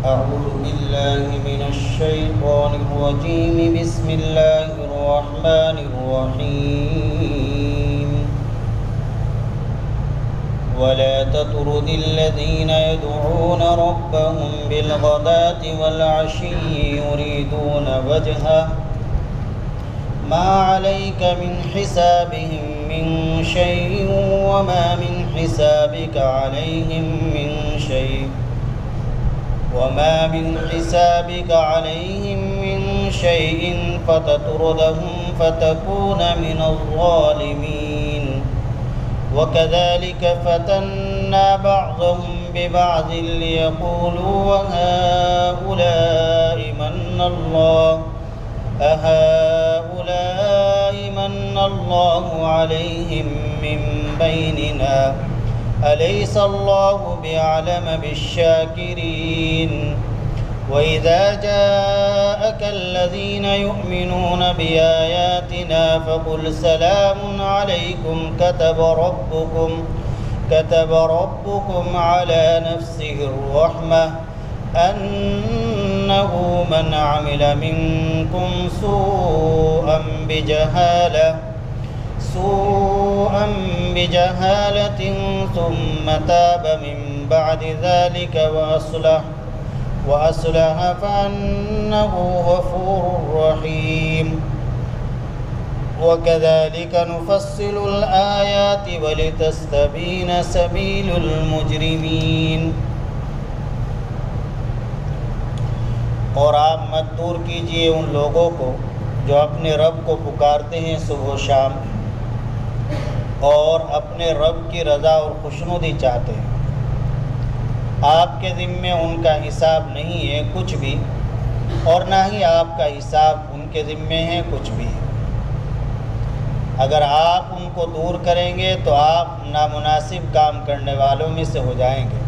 أعوذ بالله من الشيطان الرجيم. بسم الله الرحمن الرحيم. ولا تطرد الذين يدعون ربهم بالغداة والعشي يريدون وجهه ما عليك من حسابهم من شيء وما من حسابك عليهم من شيء فتطردهم فتكون من الظالمين. وكذلك فتنا بعضهم ببعض ليقولوا أهؤلاء من الله عليهم من بيننا أليس الله بأعلم بالشاكرين. وإذا جاءك الذين يؤمنون بآياتنا فقل سلام عليكم كتب ربكم على نفسه الرحمة أنه من عمل منكم سوءا بجهالة ثم تاب من بعد ذلك وأصلح فأنه غفور رحيم. وكذلك نفصل الآيات ولتستبين سبيل المجرمين. اور آپ مت دور کیجیے ان لوگوں کو جو اپنے رب کو پکارتے ہیں صبح و شام اور اپنے رب کی رضا اور خوشنودی چاہتے ہیں. آپ کے ذمے ان کا حساب نہیں ہے کچھ بھی، اور نہ ہی آپ کا حساب ان کے ذمے ہے کچھ بھی. اگر آپ ان کو دور کریں گے تو آپ نامناسب کام کرنے والوں میں سے ہو جائیں گے.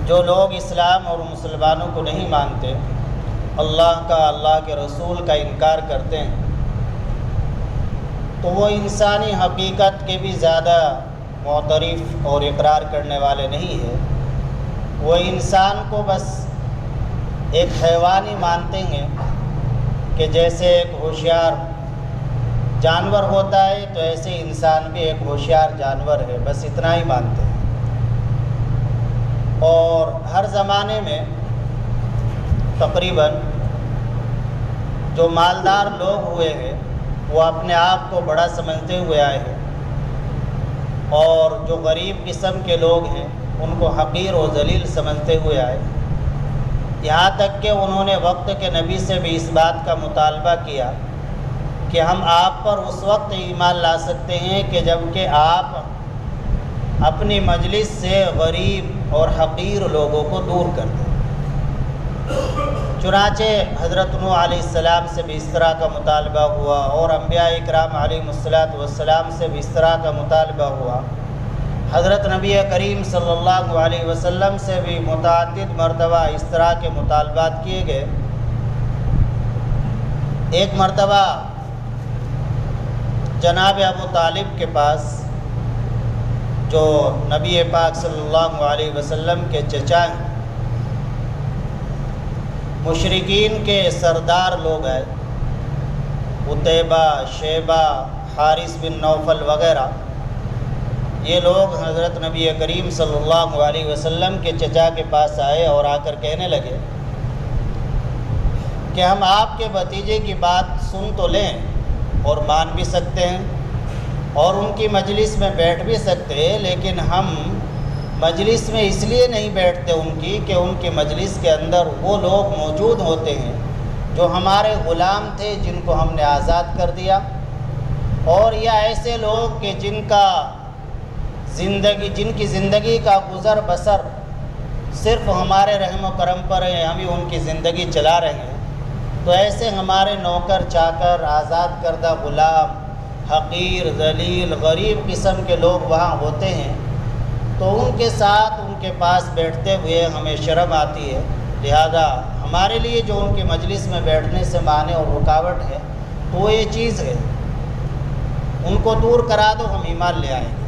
جو لوگ اسلام اور مسلمانوں کو نہیں مانتے، اللہ کے رسول کا انکار کرتے ہیں، تو وہ انسانی حقیقت کے بھی زیادہ معترف اور اقرار کرنے والے نہیں ہیں. وہ انسان کو بس ایک حیوان ہی مانتے ہیں کہ جیسے ایک ہوشیار جانور ہوتا ہے تو ایسے انسان بھی ایک ہوشیار جانور ہے، بس اتنا ہی مانتے ہیں. اور ہر زمانے میں تقریباً جو مالدار لوگ ہوئے ہیں وہ اپنے آپ کو بڑا سمجھتے ہوئے آئے ہیں، اور جو غریب قسم کے لوگ ہیں ان کو حقیر و ذلیل سمجھتے ہوئے آئے. یہاں تک کہ انہوں نے وقت کے نبی سے بھی اس بات کا مطالبہ کیا کہ ہم آپ پر اس وقت ایمان لا سکتے ہیں کہ جب کہ آپ اپنی مجلس سے غریب اور حقیر لوگوں کو دور کر دیں. چنانچہ حضرت نوح علیہ السلام سے بھی اس طرح کا مطالبہ ہوا، اور انبیاء اکرام علیہم السلام سے بھی اس طرح کا مطالبہ ہوا. حضرت نبی کریم صلی اللہ علیہ وسلم سے بھی متعدد مرتبہ اس طرح کے مطالبات کیے گئے. ایک مرتبہ جناب ابو طالب کے پاس، جو نبی پاک صلی اللہ علیہ وسلم کے چچا ہیں، مشرکین کے سردار لوگ ہیں، عتیبہ، شیبہ، حارث بن نوفل وغیرہ، یہ لوگ حضرت نبی کریم صلی اللہ علیہ وسلم کے چچا کے پاس آئے اور آ کر کہنے لگے کہ ہم آپ کے بھتیجے کی بات سن تو لیں اور مان بھی سکتے ہیں اور ان کی مجلس میں بیٹھ بھی سکتے ہیں، لیکن ہم مجلس میں اس لیے نہیں بیٹھتے ان کی مجلس کے اندر وہ لوگ موجود ہوتے ہیں جو ہمارے غلام تھے جن کو ہم نے آزاد کر دیا، اور یا ایسے لوگ کہ جن کی زندگی کا گزر بسر صرف ہمارے رحم و کرم پر ہے، ہم ہی ان کی زندگی چلا رہے ہیں. تو ایسے ہمارے نوکر چاکر، آزاد کردہ غلام، حقیر، ذلیل، غریب قسم کے لوگ وہاں ہوتے ہیں، تو ان کے ساتھ ان کے پاس بیٹھتے ہوئے ہمیں شرم آتی ہے. لہذا ہمارے لیے جو ان کی مجلس میں بیٹھنے سے مانع اور رکاوٹ ہے تو وہ یہ چیز ہے، ان کو دور کرا دو، ہم ایمان لے آئیں گے.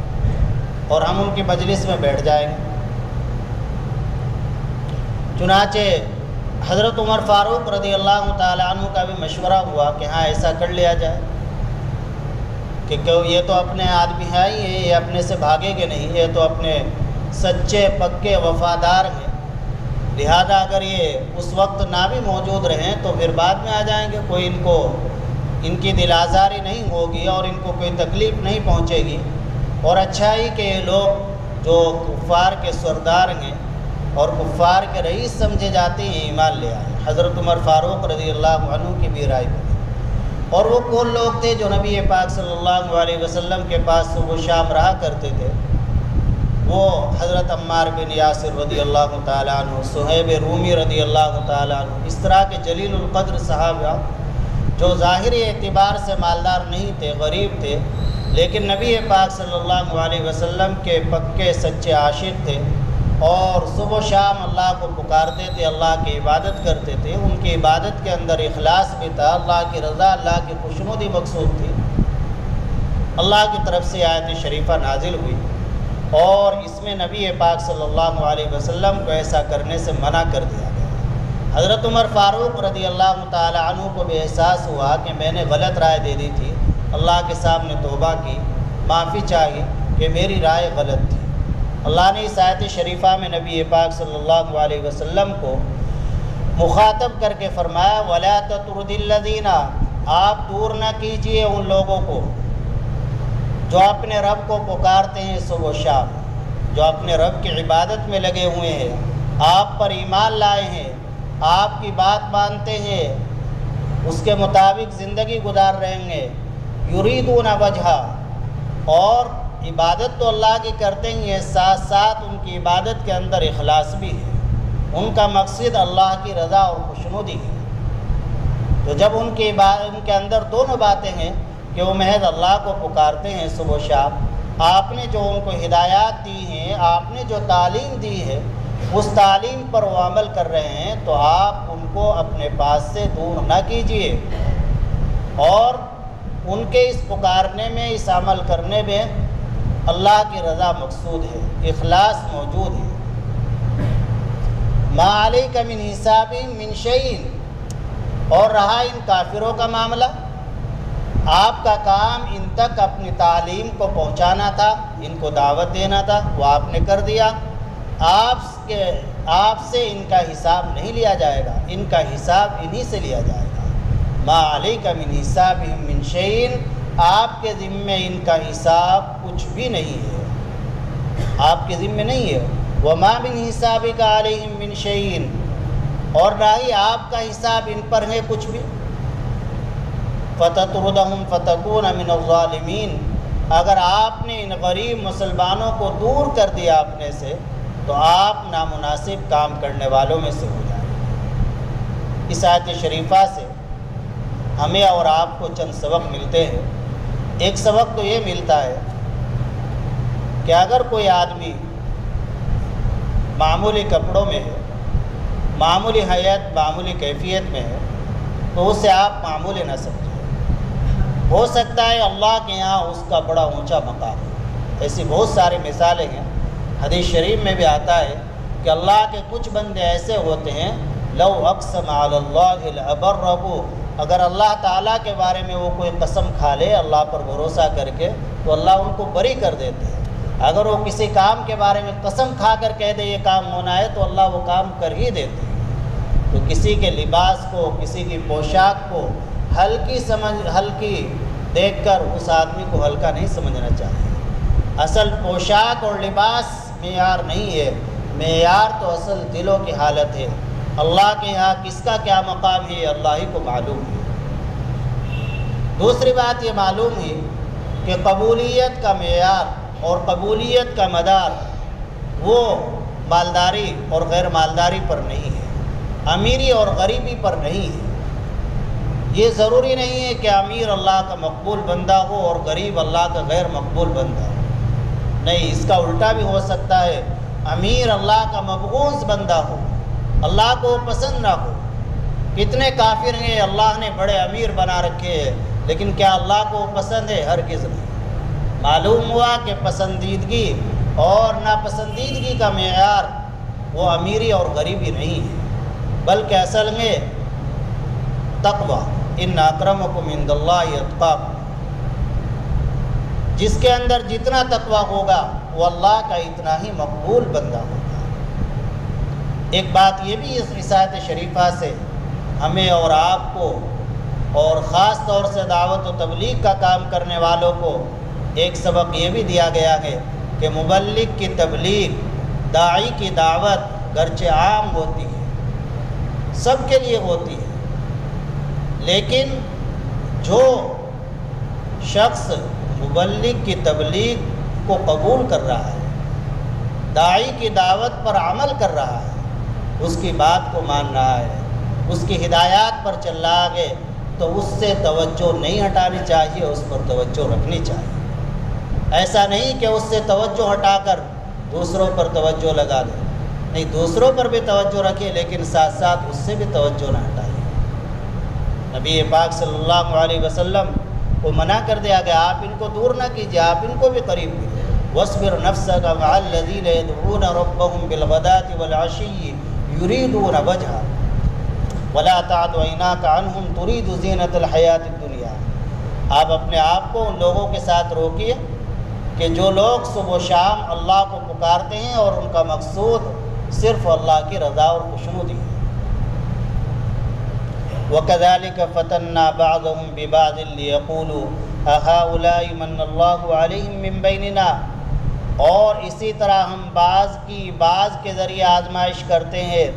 اور ہم ان کی مجلس میں بیٹھ جائیں گے۔ چنانچہ حضرت عمر فاروق رضی اللہ تعالیٰ عنہ کا بھی مشورہ ہوا کہ ہاں ایسا کر لیا جائے کہ یہ تو اپنے آدمی ہیں ہی، یہ اپنے سے بھاگے گے نہیں، یہ تو اپنے سچے پکے وفادار ہیں، لہذا اگر یہ اس وقت نہ بھی موجود رہیں تو پھر بعد میں آ جائیں گے، کوئی ان کی دل آزاری نہیں ہوگی اور ان کو کوئی تکلیف نہیں پہنچے گی، اور اچھا ہی کہ یہ لوگ جو کفار کے سردار ہیں اور کفار کے رئیس سمجھے جاتے ہیں ایمان لے آئے۔ حضرت عمر فاروق رضی اللہ عنہ کی بھی رائے بنی، اور وہ کون لوگ تھے جو نبی پاک صلی اللہ علیہ وسلم کے پاس صبح و شام رہا کرتے تھے؟ وہ حضرت عمار بن یاسر رضی اللہ تعالیٰ عنہ، صہیب رومی رضی اللہ تعالیٰ عنہ، اس طرح کے جلیل القدر صحابہ جو ظاہری اعتبار سے مالدار نہیں تھے، غریب تھے، لیکن نبی پاک صلی اللہ علیہ وسلم کے پکے سچے عاشق تھے اور صبح و شام اللہ کو پکارتے تھے، اللہ کی عبادت کرتے تھے۔ ان کی عبادت کے اندر اخلاص بھی تھا، اللہ کی رضا، اللہ کی خوشنودی مقصود تھی۔ اللہ کی طرف سے آیت شریفہ نازل ہوئی اور اس میں نبی پاک صلی اللہ علیہ وسلم کو ایسا کرنے سے منع کر دیا گیا۔ حضرت عمر فاروق رضی اللہ تعالی عنہ کو بھی احساس ہوا کہ میں نے غلط رائے دے دی تھی، اللہ کے سامنے توبہ کی، معافی چاہی کہ میری رائے غلط تھی۔ اللہ نے اس آیت شریفہ میں نبی پاک صلی اللہ علیہ وسلم کو مخاطب کر کے فرمایا وَلَا تَطْرُدِ الَّذِينَ، آپ دور نہ کیجئے ان لوگوں کو جو اپنے رب کو پکارتے ہیں صبح و شام، جو اپنے رب کی عبادت میں لگے ہوئے ہیں، آپ پر ایمان لائے ہیں، آپ کی بات مانتے ہیں، اس کے مطابق زندگی گزار رہیں گے، یریدون وجہا، اور عبادت تو اللہ کی کرتے ہی ہیں، ساتھ ساتھ ان کی عبادت کے اندر اخلاص بھی ہے، ان کا مقصد اللہ کی رضا اور خوشنودی ہے۔ تو جب ان کے اندر دونوں باتیں ہیں کہ وہ محض اللہ کو پکارتے ہیں صبح و شام، آپ نے جو ان کو ہدایات دی ہیں، آپ نے جو تعلیم دی ہے اس تعلیم پر وہ عمل کر رہے ہیں، تو آپ ان کو اپنے پاس سے دور نہ کیجیے، اور ان کے اس پکارنے میں، اس عمل کرنے میں اللہ کی رضا مقصود ہے، اخلاص موجود ہے۔ ما علیک من حساب من شیء، اور رہا ان کافروں کا معاملہ، آپ کا کام ان تک اپنی تعلیم کو پہنچانا تھا، ان کو دعوت دینا تھا، وہ آپ نے کر دیا، آپ سے ان کا حساب نہیں لیا جائے گا، ان کا حساب انہی سے لیا جائے گا۔ ما علیک من حساب من شیء، آپ کے ذمے ان کا حساب کچھ بھی نہیں ہے، آپ کے ذمے نہیں ہے۔ وما من حسابک علیہم من شیء، اور نہ ہی آپ کا حساب ان پر ہے کچھ بھی۔ فتطردہم فتکون من الظالمین، اگر آپ نے ان غریب مسلمانوں کو دور کر دیا اپنے سے تو آپ نامناسب کام کرنے والوں میں سے ہو جائیں۔ اس آیت شریفہ سے ہمیں اور آپ کو چند سبق ملتے ہیں۔ ایک سبق تو یہ ملتا ہے کہ اگر کوئی آدمی معمولی کپڑوں میں ہے، معمولی حیات، معمولی کیفیت میں ہے، تو اسے آپ معمولی نہ سمجھیں، ہو سکتا ہے اللہ کے یہاں اس کا بڑا اونچا مقام ہے۔ ایسی بہت ساری مثالیں ہیں، حدیث شریف میں بھی آتا ہے کہ اللہ کے کچھ بندے ایسے ہوتے ہیں لو اقسم علی اللہ لابرہ، اگر اللہ تعالیٰ کے بارے میں وہ کوئی قسم کھا لے اللہ پر بھروسہ کر کے تو اللہ ان کو بری کر دیتے ہیں۔ اگر وہ کسی کام کے بارے میں قسم کھا کر کہہ دے یہ کام ہونا ہے تو اللہ وہ کام کر ہی دیتے ہیں۔ تو کسی کے لباس کو، کسی کی پوشاک کو ہلکی دیکھ کر اس آدمی کو ہلکا نہیں سمجھنا چاہیے۔ اصل پوشاک اور لباس معیار نہیں ہے، معیار تو اصل دلوں کی حالت ہے۔ اللہ کے یہاں کس کا کیا مقام ہے اللہ ہی کو معلوم ہے۔ دوسری بات یہ معلوم ہے کہ قبولیت کا معیار اور قبولیت کا مدار وہ مالداری اور غیر مالداری پر نہیں ہے، امیری اور غریبی پر نہیں ہے۔ یہ ضروری نہیں ہے کہ امیر اللہ کا مقبول بندہ ہو اور غریب اللہ کا غیر مقبول بندہ ہو، نہیں، اس کا الٹا بھی ہو سکتا ہے، امیر اللہ کا مبغوض بندہ ہو، اللہ کو پسند نہ ہو۔ کتنے کافر ہیں اللہ نے بڑے امیر بنا رکھے ہیں، لیکن کیا اللہ کو پسند ہے؟ ہرگز نہیں۔ معلوم ہوا کہ پسندیدگی اور ناپسندیدگی کا معیار وہ امیری اور غریبی نہیں ہے، بلکہ اصل میں تقوی، ان اکرمکم عند اللہ اتقاکم، جس کے اندر جتنا تقوی ہوگا وہ اللہ کا اتنا ہی مقبول بندہ ہوگا۔ ایک بات یہ بھی اس آیت شریفہ سے ہمیں اور آپ کو، اور خاص طور سے دعوت و تبلیغ کا کام کرنے والوں کو ایک سبق یہ بھی دیا گیا ہے کہ مبلغ کی تبلیغ، داعی کی دعوت گرچہ عام ہوتی ہے، سب کے لیے ہوتی ہے، لیکن جو شخص مبلغ کی تبلیغ کو قبول کر رہا ہے، داعی کی دعوت پر عمل کر رہا ہے، اس کی بات کو مان رہا ہے، اس کی ہدایات پر چل رہا ہے، تو اس سے توجہ نہیں ہٹانی چاہیے، اس پر توجہ رکھنی چاہیے۔ ایسا نہیں کہ اس سے توجہ ہٹا کر دوسروں پر توجہ لگا دے، نہیں، دوسروں پر بھی توجہ رکھے، لیکن ساتھ ساتھ اس سے بھی توجہ نہ ہٹائیے۔ نبی پاک صلی اللہ علیہ وسلم کو منع کر دیا گیا، آپ ان کو دور نہ کیجیے، آپ ان کو بھی قریب کیجیے۔ وَاصْبِرْ نَفْسَكَ مَعَ الَّذِينَ يَدْعُونَ رَبَّهُمْ بِالْغَدَاةِ وَالْعَشِيِّ يُرِيدُونَ وَجْهَهُ وَلَا تَعْدُ عَيْنَاكَ عَنْهُمْ تُرِيدُ زِينَةَ الْحَيَاةِ الدُّنْيَا۔ آپ اپنے آپ کو ان لوگوں کے ساتھ روکیے کہ جو لوگ صبح و شام اللہ کو پکارتے ہیں اور ان کا مقصود صرف اللہ کی رضا اور خوشنودی ہے۔ وَكَذَلِكَ فَتَنَّا بَعْضَهُمْ بِبَعْضٍ لِيَقُولُوا أَهَٰؤُلَاءِ مَنَّ اللَّهُ عَلَيْهِمْ مِنْ بَيْنِنَا، اور اسی طرح ہم بعض کے ذریعے آزمائش کرتے ہیں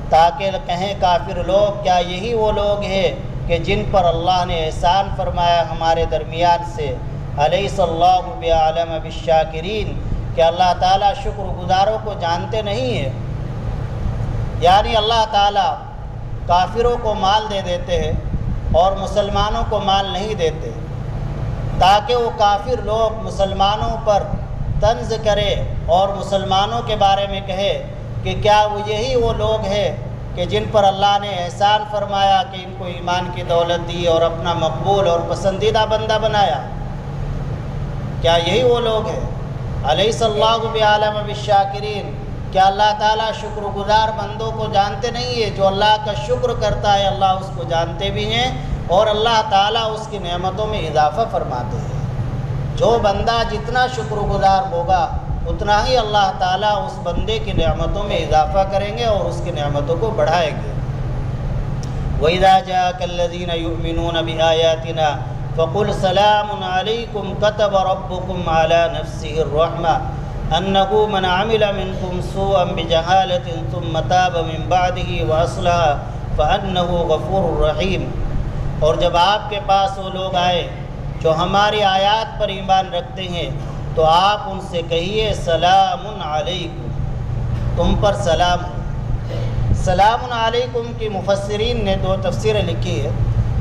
تاکہ کہیں کافر لوگ، کیا یہی وہ لوگ ہیں کہ جن پر اللہ نے احسان فرمایا ہمارے درمیان سے؟ الیس اللہ بعلم بالشاکرین، کہ اللہ تعالیٰ شکر گزاروں کو جانتے نہیں ہیں؟ یعنی اللہ تعالیٰ کافروں کو مال دے دیتے ہیں اور مسلمانوں کو مال نہیں دیتے، تاکہ وہ کافر لوگ مسلمانوں پر طنز کرے اور مسلمانوں کے بارے میں کہے کہ کیا وہ یہی وہ لوگ ہیں کہ جن پر اللہ نے احسان فرمایا کہ ان کو ایمان کی دولت دی اور اپنا مقبول اور پسندیدہ بندہ بنایا؟ کیا یہی وہ لوگ ہیں؟ الیس اللہ بعلم بالشاکرین، کیا اللہ تعالیٰ شکر گزار بندوں کو جانتے نہیں ہے؟ جو اللہ کا شکر کرتا ہے اللہ اس کو جانتے بھی ہیں، اور اللہ تعالیٰ اس کی نعمتوں میں اضافہ فرماتے ہیں۔ جو بندہ جتنا شکر گزار ہوگا اتنا ہی اللہ تعالیٰ اس بندے کی نعمتوں میں اضافہ کریں گے اور اس کی نعمتوں کو بڑھائیں گے۔ وَإِذَا جَاءَكَ الَّذِينَ يُؤْمِنُونَ بِآيَاتِنَا فَقُلْ سَلَامٌ عَلَيْكُمْ كَتَبَ رَبُّكُمْ عَلَى نَفْسِهِ الرَّحْمَةَ أَنَّهُ مَنْ عَمِلَ مِنْكُمْ سُوءًا بِجَهَالَةٍ ثُمَّ تَابَ مِنْ بَعْدِهِ وَأَصْلَحَ فَأَنَّهُ غَفُورٌ رَحِيمٌ۔ اور جب آپ کے پاس وہ لوگ آئے جو ہماری آیات پر ایمان رکھتے ہیں تو آپ ان سے کہیے سلام علیکم، تم پر سلام ہو۔ سلام علیکم کی مفسرین نے دو تفسیریں لکھی ہے۔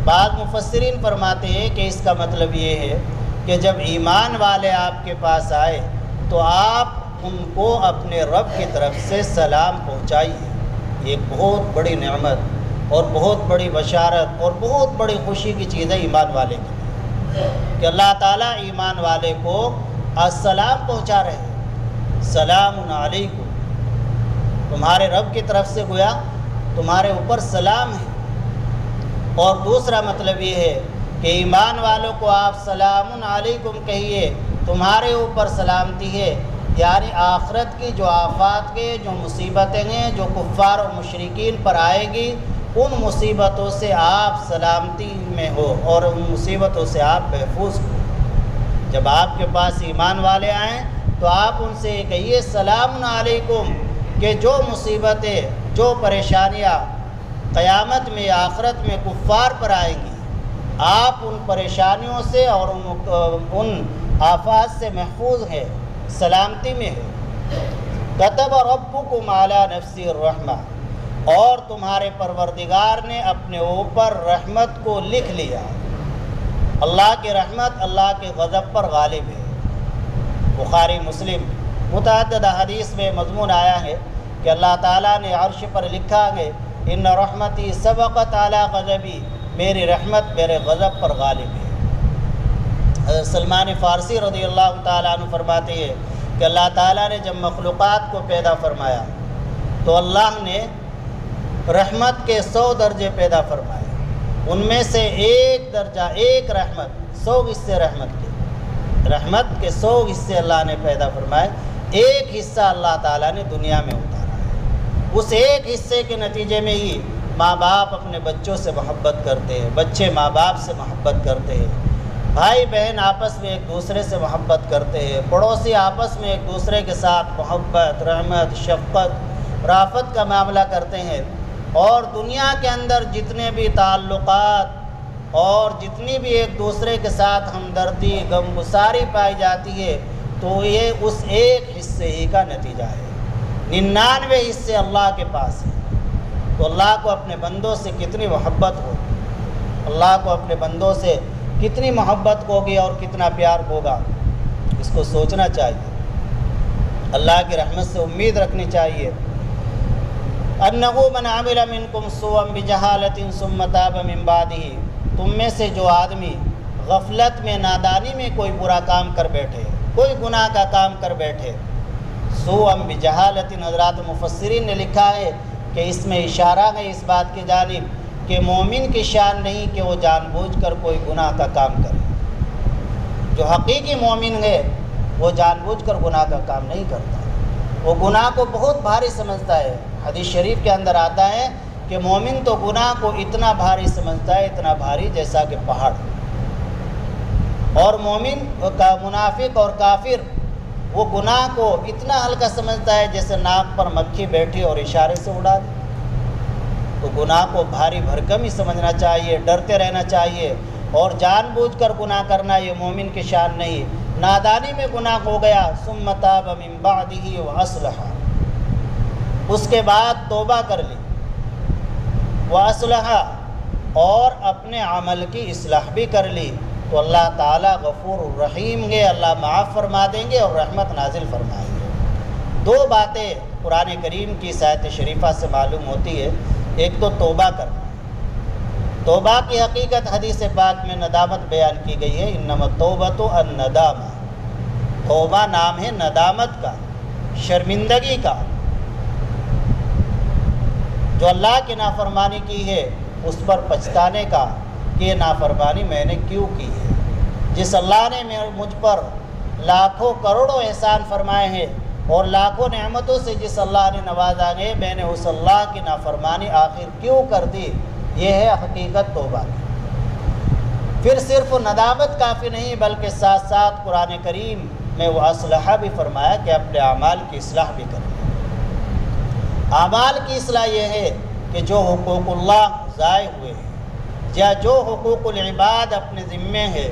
بعض مفسرین فرماتے ہیں کہ اس کا مطلب یہ ہے کہ جب ایمان والے آپ کے پاس آئے تو آپ ان کو اپنے رب کی طرف سے سلام پہنچائیے۔ یہ ایک بہت بڑی نعمت اور بہت بڑی بشارت اور بہت بڑی خوشی کی چیز ہے ایمان والے کے لیے، کہ اللہ تعالیٰ ایمان والے کو السلام پہنچا رہے ہیں۔ سلام علیکم، تمہارے رب کی طرف سے گویا تمہارے اوپر سلام ہے۔ اور دوسرا مطلب یہ ہے کہ ایمان والوں کو آپ سلام علیکم کہیے، تمہارے اوپر سلامتی ہے، یعنی آخرت کی جو آفات کے جو مصیبتیں ہیں جو کفار و مشرکین پر آئے گی، ان مصیبتوں سے آپ سلامتی میں ہو اور ان مصیبتوں سے آپ محفوظ ہو۔ جب آپ کے پاس ایمان والے آئیں تو آپ ان سے کہیے سلام علیکم، کہ جو مصیبتیں جو پریشانیاں قیامت میں آخرت میں کفار پر آئیں گی، آپ ان پریشانیوں سے اور ان آفات سے محفوظ ہیں، سلامتی میں ہے۔ کتب ربکم علی نفسہ الرحمہ، اور تمہارے پروردگار نے اپنے اوپر رحمت کو لکھ لیا۔ اللہ کی رحمت اللہ کے غضب پر غالب ہے۔ بخاری مسلم متعدد حدیث میں مضمون آیا ہے کہ اللہ تعالیٰ نے عرش پر لکھا ہے ان رحمتی سبقت علی غضبی، میری رحمت میرے غضب پر غالب ہے۔ سلمان فارسی رضی اللہ تعالیٰ عنہ فرماتے ہیں کہ اللہ تعالیٰ نے جب مخلوقات کو پیدا فرمایا تو اللہ نے رحمت کے 100 درجے پیدا فرمائے، ان میں سے ایک درجہ، ایک رحمت، 100 حصے رحمت کے 100 حصے اللہ نے پیدا فرمائے، ایک حصہ اللہ تعالیٰ نے دنیا میں اتارا ہے۔ اس ایک حصے کے نتیجے میں ہی ماں باپ اپنے بچوں سے محبت کرتے ہیں، بچے ماں باپ سے محبت کرتے ہیں، بھائی بہن آپس میں ایک دوسرے سے محبت کرتے ہیں، پڑوسی آپس میں ایک دوسرے کے ساتھ محبت، رحمت، شفقت، رافت کا معاملہ کرتے ہیں۔ اور دنیا کے اندر جتنے بھی تعلقات اور جتنی بھی ایک دوسرے کے ساتھ ہمدردی، غمگساری پائی جاتی ہے تو یہ اس ایک حصے ہی کا نتیجہ ہے۔ 99 حصے اللہ کے پاس ہیں۔ تو اللہ کو اپنے بندوں سے کتنی محبت ہوگی، اللہ کو اپنے بندوں سے کتنی محبت ہوگی اور کتنا پیار ہوگا، اس کو سوچنا چاہیے، اللہ کی رحمت سے امید رکھنی چاہیے۔ اَنَّهُ مَنْ عَمِلَ مِنْكُمْ سُوءًا بِجَهَالَةٍ ثُمَّ تَابَ مِنْ بَعْدِهِ، تم میں سے جو آدمی غفلت میں، نادانی میں کوئی برا کام کر بیٹھے، کوئی گناہ کا کام کر بیٹھے، سُوءًا بِجَهَالَةٍ، حضرات مفسرین نے لکھا ہے کہ اس میں اشارہ ہے اس بات کی جانب کہ مومن کی شان نہیں کہ وہ جان بوجھ کر کوئی گناہ کا کام کرے۔ جو حقیقی مومن ہے وہ جان بوجھ کر گناہ کا کام نہیں کرتا، وہ گناہ کو بہت بھاری سمجھتا ہے۔ حدیث شریف کے اندر آتا ہے کہ مومن تو گناہ کو اتنا بھاری سمجھتا ہے، اتنا بھاری جیسا کہ پہاڑ، اور مومن کا منافق اور کافر وہ گناہ کو اتنا ہلکا سمجھتا ہے جیسے ناک پر مکھی بیٹھی اور اشارے سے اڑا دے۔ تو گناہ کو بھاری بھرکم ہی سمجھنا چاہیے، ڈرتے رہنا چاہیے، اور جان بوجھ کر گناہ کرنا یہ مومن کی شان نہیں۔ نادانی میں گناہ ہو گیا، ثم تاب من بعدہ واصلح، اس کے بعد توبہ کر لی، واصلح، اور اپنے عمل کی اصلاح بھی کر لی، تو اللہ تعالیٰ غفور الرحیم ہے، اللہ معاف فرما دیں گے اور رحمت نازل فرمائیں گے۔ 2 باتیں قرآن کریم کی اس آیت شریفہ سے معلوم ہوتی ہے۔ ایک تو توبہ کرنا، توبہ کی حقیقت حدیث پاک میں ندامت بیان کی گئی ہے، انما التوبۃ الندامہ، توبہ نام ہے ندامت کا، شرمندگی کا، جو اللہ کی نافرمانی کی ہے اس پر پچھتانے کا کہ یہ نافرمانی میں نے کیوں کی ہے۔ جس اللہ نے مجھ پر لاکھوں کروڑوں احسان فرمائے ہیں اور لاکھوں نعمتوں سے جس اللہ نے نوازا ہے، میں نے اس اللہ کی نافرمانی آخر کیوں کر دی، یہ ہے حقیقت توبہ کی۔ پھر صرف ندامت کافی نہیں بلکہ ساتھ ساتھ قرآن کریم میں وہ اصلاح بھی فرمایا کہ اپنے اعمال کی اصلاح بھی کریں۔ اعمال کی اصلاح یہ ہے کہ جو حقوق اللہ ضائع ہوئے ہیں یا جو حقوق العباد اپنے ذمے ہے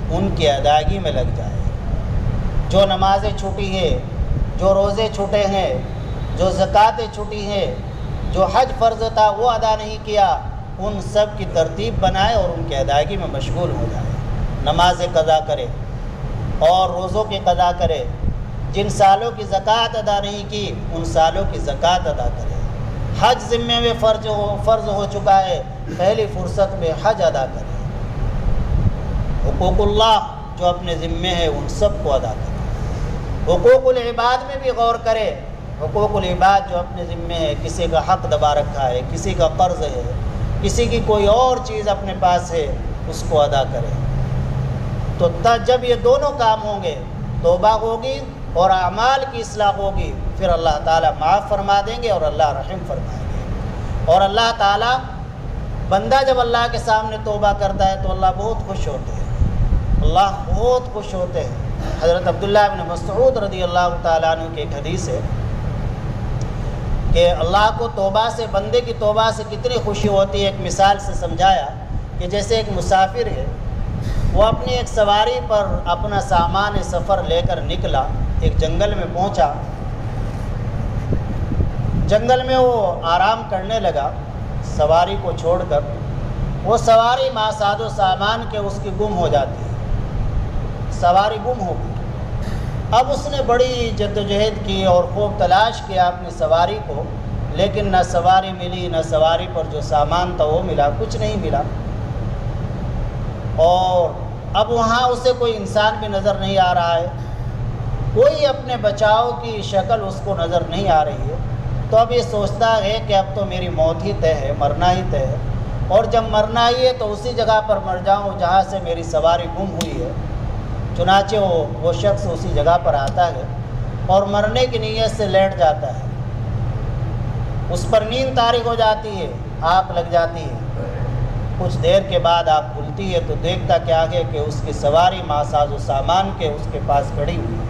ان کی ادائیگی میں لگ جائے۔ جو نمازیں چھوٹی ہیں، جو روزے چھوٹے ہیں، جو زکوٰۃیں چھوٹی ہیں، جو حج فرض تھا وہ ادا نہیں کیا، ان سب کی ترتیب بنائے اور ان کی ادائیگی میں مشغول ہو جائے۔ نمازیں قضا کرے اور روزوں کی قضا کرے، جن سالوں کی زکوٰۃ ادا نہیں کی ان سالوں کی زکوٰۃ ادا کرے۔ حج ذمے میں فرض ہو چکا ہے، پہلی فرصت میں حج ادا کرے۔ حقوق اللہ جو اپنے ذمے ہے ان سب کو ادا کرے۔ حقوق العباد میں بھی غور کرے، حقوق العباد جو اپنے ذمے ہے، کسی کا حق دبا رکھا ہے، کسی کا قرض ہے، کسی کی کوئی اور چیز اپنے پاس ہے، اس کو ادا کرے۔ تو جب یہ دونوں کام ہوں گے، توبہ ہوگی اور اعمال کی اصلاح ہوگی، پھر اللہ تعالیٰ معاف فرما دیں گے اور اللہ رحم فرمائیں گے۔ اور اللہ تعالیٰ، بندہ جب اللہ کے سامنے توبہ کرتا ہے تو اللہ بہت خوش ہوتے ہیں، اللہ بہت خوش ہوتے ہیں۔ حضرت عبداللہ بن مسعود رضی اللہ تعالیٰ عنہ کی ایک حدیث ہے کہ اللہ کو توبہ سے، بندے کی توبہ سے کتنی خوشی ہوتی ہے۔ ایک مثال سے سمجھایا کہ جیسے ایک مسافر ہے، وہ اپنی ایک سواری پر اپنا سامان سفر لے کر نکلا، ایک جنگل میں پہنچا، جنگل میں وہ آرام کرنے لگا سواری کو چھوڑ کر۔ وہ سواری ماساد و سامان کے اس کی گم ہو جاتی ہے، سواری گم ہو گئی۔ اب اس نے بڑی جدوجہد کی اور خوب تلاش کیا اپنی سواری کو، لیکن نہ سواری ملی، نہ سواری پر جو سامان تھا وہ ملا، کچھ نہیں ملا۔ اور اب وہاں اسے کوئی انسان بھی نظر نہیں آ رہا ہے۔ کوئی اپنے بچاؤ کی شکل اس کو نظر نہیں آ رہی ہے، تو اب یہ سوچتا ہے کہ اب تو میری موت ہی طے ہے، مرنا ہی طے ہے، اور جب مرنا ہی ہے تو اسی جگہ پر مر جاؤں جہاں سے میری سواری گم ہوئی ہے۔ چنانچہ وہ شخص اسی جگہ پر آتا ہے اور مرنے کی نیت سے لیٹ جاتا ہے۔ اس پر نیند طاری ہو جاتی ہے، آنکھ لگ جاتی ہے۔ کچھ دیر کے بعد آنکھ کھلتی ہے تو دیکھتا کیا ہے کہ اس کی سواری ماساز و سامان کے اس کے پاس کھڑی ہوئی ہے۔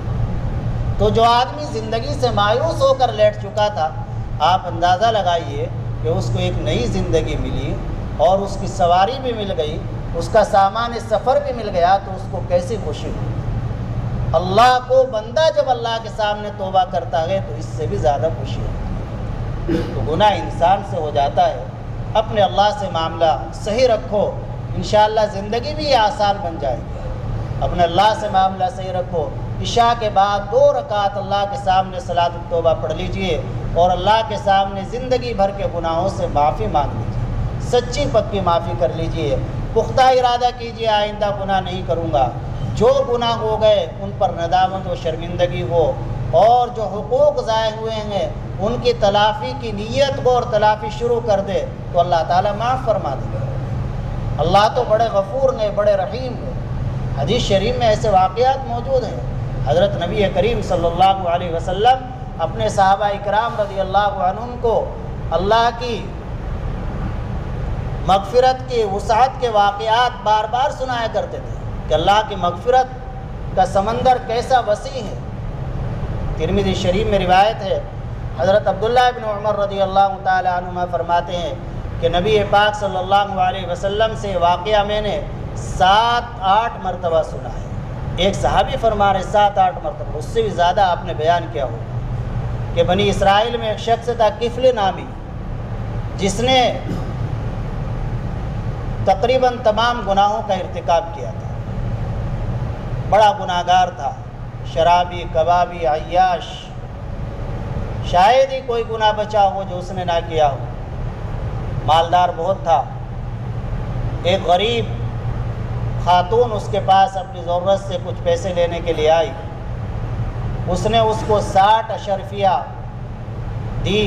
تو جو آدمی زندگی سے مایوس ہو کر لیٹ چکا تھا، آپ اندازہ لگائیے کہ اس کو ایک نئی زندگی ملی اور اس کی سواری بھی مل گئی، اس کا سامان سفر بھی مل گیا، تو اس کو کیسی خوشی ہوئی۔ اللہ کو بندہ جب اللہ کے سامنے توبہ کرتا ہے تو اس سے بھی زیادہ خوشی ہوتی ہے۔ تو گناہ انسان سے ہو جاتا ہے، اپنے اللہ سے معاملہ صحیح رکھو، انشاءاللہ زندگی بھی آسان بن جائے گی۔ اپنے اللہ سے معاملہ صحیح رکھو۔ عشاء کے بعد 2 رکعت اللہ کے سامنے صلاۃ التوبہ پڑھ لیجئے اور اللہ کے سامنے زندگی بھر کے گناہوں سے معافی مانگ لیجئے، سچی پکی معافی کر لیجئے، پختہ ارادہ کیجئے آئندہ گناہ نہیں کروں گا۔ جو گناہ ہو گئے ان پر ندامت و شرمندگی ہو، اور جو حقوق ضائع ہوئے ہیں ان کی تلافی کی نیت کو اور تلافی شروع کر دے تو اللہ تعالیٰ معاف فرما دے گا۔ اللہ تو بڑے غفور ہیں، بڑے رحیم ہیں۔ حدیث شریف میں ایسے واقعات موجود ہیں۔ حضرت نبی کریم صلی اللہ علیہ وسلم اپنے صحابہ اکرام رضی اللہ عنہم کو اللہ کی مغفرت کی وسعت کے واقعات بار بار سنایا کرتے تھے کہ اللہ کی مغفرت کا سمندر کیسا وسیع ہے۔ ترمذی شریف میں روایت ہے، حضرت عبداللہ بن عمر رضی اللہ تعالی عنہما فرماتے ہیں کہ نبی پاک صلی اللہ علیہ وسلم سے واقعہ میں نے 7-8 مرتبہ سنا ہے۔ ایک صحابی فرما رہے 7-8 مرتبہ، اس سے بھی زیادہ آپ نے بیان کیا ہوگا کہ بنی اسرائیل میں ایک شخص تھا کفل نامی، جس نے تقریباً تمام گناہوں کا ارتکاب کیا تھا، بڑا گناہ گار تھا، شرابی، کبابی، عیاش، شاید ہی کوئی گناہ بچا ہو جو اس نے نہ کیا ہو۔ مالدار بہت تھا۔ ایک غریب خاتون اس کے پاس اپنی ضرورت سے کچھ پیسے لینے کے لیے آئی، اس نے اس کو 60 اشرفیہ دی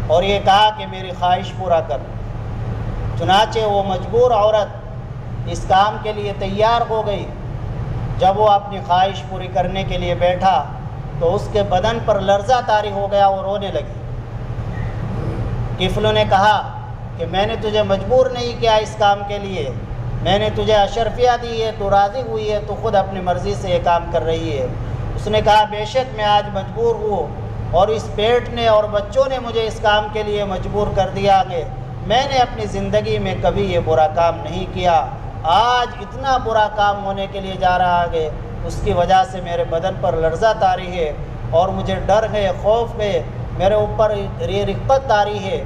اور یہ کہا کہ میری خواہش پورا کر۔ چنانچہ وہ مجبور عورت اس کام کے لیے تیار ہو گئی۔ جب وہ اپنی خواہش پوری کرنے کے لیے بیٹھا تو اس کے بدن پر لرزہ طاری ہو گیا، وہ رونے لگی۔ کفل نے کہا کہ میں نے تجھے مجبور نہیں کیا اس کام کے لیے، میں نے تجھے اشرفیہ دی ہے، تو راضی ہوئی ہے، تو خود اپنی مرضی سے یہ کام کر رہی ہے۔ اس نے کہا بے شک میں آج مجبور ہوں، اور اس پیٹ نے اور بچوں نے مجھے اس کام کے لیے مجبور کر دیا ہے۔ میں نے اپنی زندگی میں کبھی یہ برا کام نہیں کیا، آج اتنا برا کام ہونے کے لیے جا رہا ہے، اس کی وجہ سے میرے بدن پر لرزہ طاری ہے اور مجھے ڈر ہے، خوف ہے، میرے اوپر یہ رقت طاری ہے۔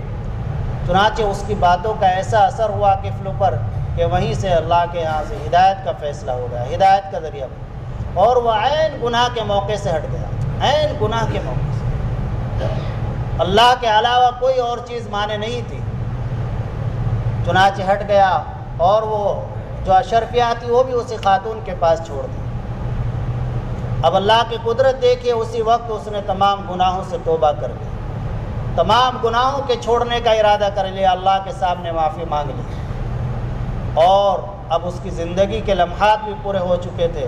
چنانچہ اس کی باتوں کا ایسا اثر ہوا کفل پر کہ وہیں سے اللہ کے یہاں سے ہدایت کا فیصلہ ہو گیا، ہدایت کا ذریعہ بنا، اور وہ عین گناہ کے موقع سے ہٹ گیا، عین گناہ کے موقع سے۔ اللہ کے علاوہ کوئی اور چیز مانے نہیں تھی، چنانچہ ہٹ گیا، اور وہ جو اشرفیہ تھی وہ بھی اسی خاتون کے پاس چھوڑ دی۔ اب اللہ کی قدرت دیکھیے، اسی وقت اس نے تمام گناہوں سے توبہ کر لی، تمام گناہوں کے چھوڑنے کا ارادہ کر لیا، اللہ کے سامنے معافی مانگ لی، اور اب اس کی زندگی کے لمحات بھی پورے ہو چکے تھے۔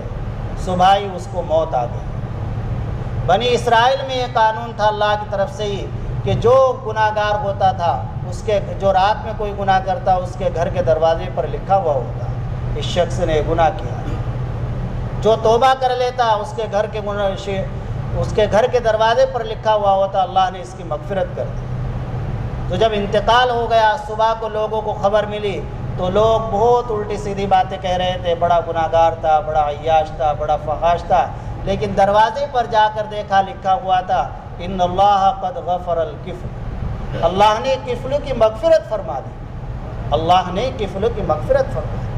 صبح ہی اس کو موت آ گئی۔ بنی اسرائیل میں یہ قانون تھا اللہ کی طرف سے ہی کہ جو گناہ گار ہوتا تھا، اس کے جو رات میں کوئی گناہ کرتا، اس کے گھر کے دروازے پر لکھا ہوا ہوتا اس شخص نے گناہ کیا۔ جو توبہ کر لیتا اس کے گھر کے دروازے پر لکھا ہوا ہوتا اللہ نے اس کی مغفرت کر دی۔ تو جب انتقال ہو گیا، صبح کو لوگوں کو خبر ملی تو لوگ بہت الٹی سیدھی باتیں کہہ رہے تھے، بڑا گناہ گار تھا، بڑا عیاش تھا، بڑا فحاش تھا، لیکن دروازے پر جا کر دیکھا لکھا ہوا تھا ان اللہ قد غفر الکفل، اللہ نے کفل کی مغفرت فرما دی، اللہ نے کفل کی مغفرت فرما دی۔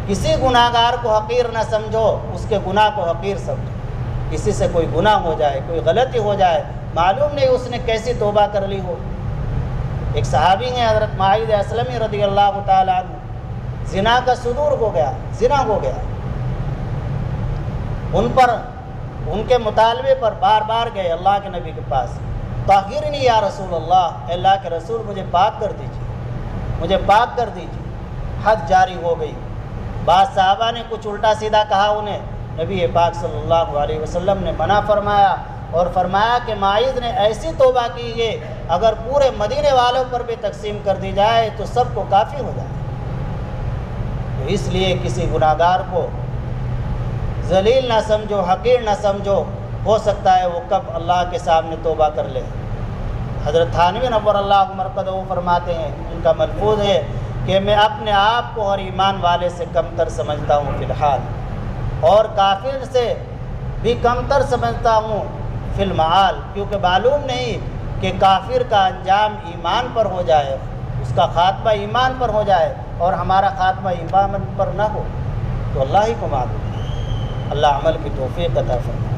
کسی گناہ گار کو حقیر نہ سمجھو، اس کے گناہ کو حقیر سمجھو۔ کسی سے کوئی گناہ ہو جائے، کوئی غلطی ہو جائے، معلوم نہیں اس نے کیسی توبہ کر لی ہو۔ ایک صحابی ہیں حضرت معاذ اسلمی رضی اللہ تعالی عنہ، زنا کا صدور ہو گیا، زنا ہو گیا، ان پر ان کے مطالبے پر بار بار گئے اللہ کے نبی کے پاس، طاہرنی یا رسول اللہ، اللہ کے رسول مجھے پاک کر دیجیے، مجھے پاک کر دیجیے۔ حد جاری ہو گئی۔ بعض صحابہ نے کچھ الٹا سیدھا کہا انہیں، نبی پاک صلی اللہ علیہ وسلم نے منع فرمایا اور فرمایا کہ ماعز نے ایسی توبہ کی ہے اگر پورے مدینے والوں پر بھی تقسیم کر دی جائے تو سب کو کافی ہو جائے۔ تو اس لیے کسی گناہ گار کو ذلیل نہ سمجھو، حقیر نہ سمجھو، ہو سکتا ہے وہ کب اللہ کے سامنے توبہ کر لے۔ حضرت تھانوی نور اللہ مرقدہ وہ فرماتے ہیں، ان کا ملفوظ ہے کہ میں اپنے آپ کو ہر ایمان والے سے کمتر سمجھتا ہوں فی الحال، اور کافر سے بھی کمتر سمجھتا ہوں فی المعال، کیونکہ معلوم نہیں کہ کافر کا انجام ایمان پر ہو جائے، اس کا خاتمہ ایمان پر ہو جائے اور ہمارا خاتمہ ایمان پر نہ ہو، تو اللہ ہی کو معلوم ہے۔ اللہ عمل کی توفیق عطا فرمائے۔